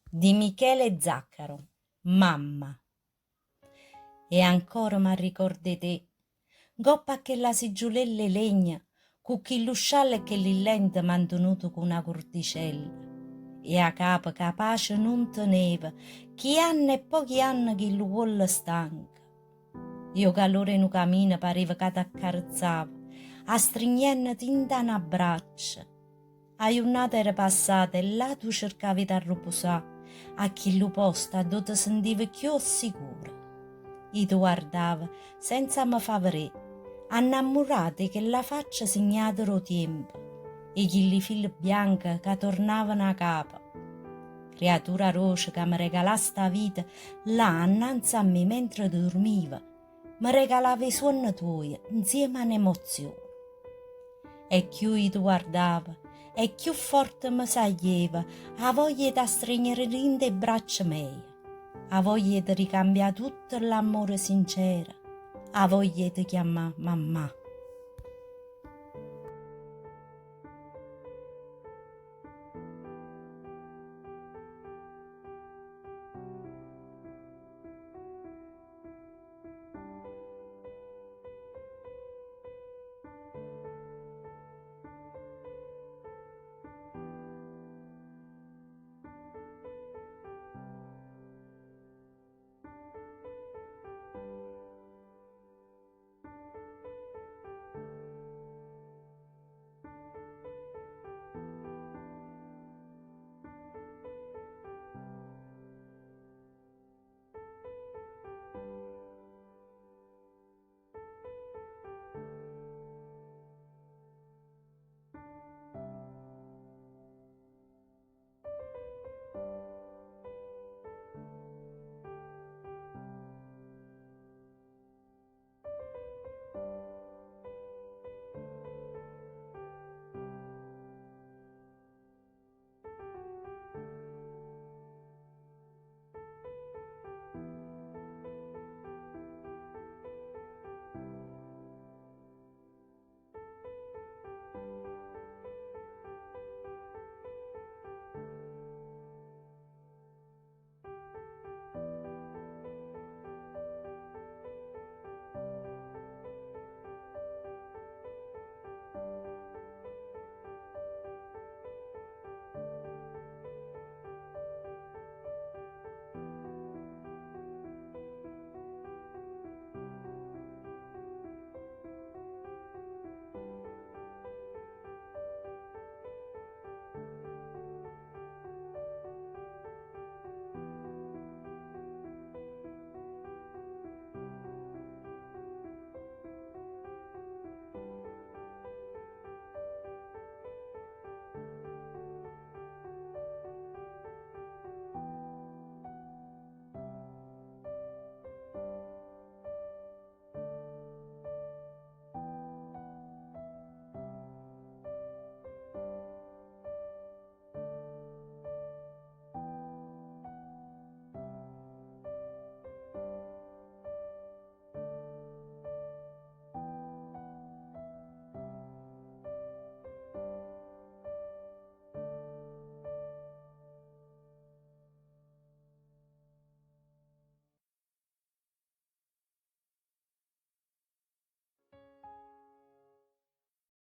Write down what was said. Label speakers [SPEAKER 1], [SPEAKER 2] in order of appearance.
[SPEAKER 1] Di Michele Zaccaro, mamma. E ancora mi ricordi te, goppa che la siggiulelle legna, cu chi l'uscialle che li lente mantenuto con una cordicella, e a capo capace non teneva, chi anni e pochi anni che lo vuole stanca. Io calore in un cammino pareva che t'accarezzava, a stringennati in un abbraccio. A giornata era passata e là tu cercavi di riposare, a chi lo posta dove ti sentivi più sicura. Io ti guardava senza me favore, innamorati che la faccia segnata ro tempo, e gli figli bianchi che tornavano a capo. Creatura rosa che mi regalasse sta vita là annanzi a me mentre dormiva, mi regalava i suoni tuoi insieme a un'emozione. E più io ti guardava, e più forte mi saglieva a voglia di stringere in le braccia mie, a voglia di ricambiare tutto l'amore sincero, a voglia di chiamare mamma.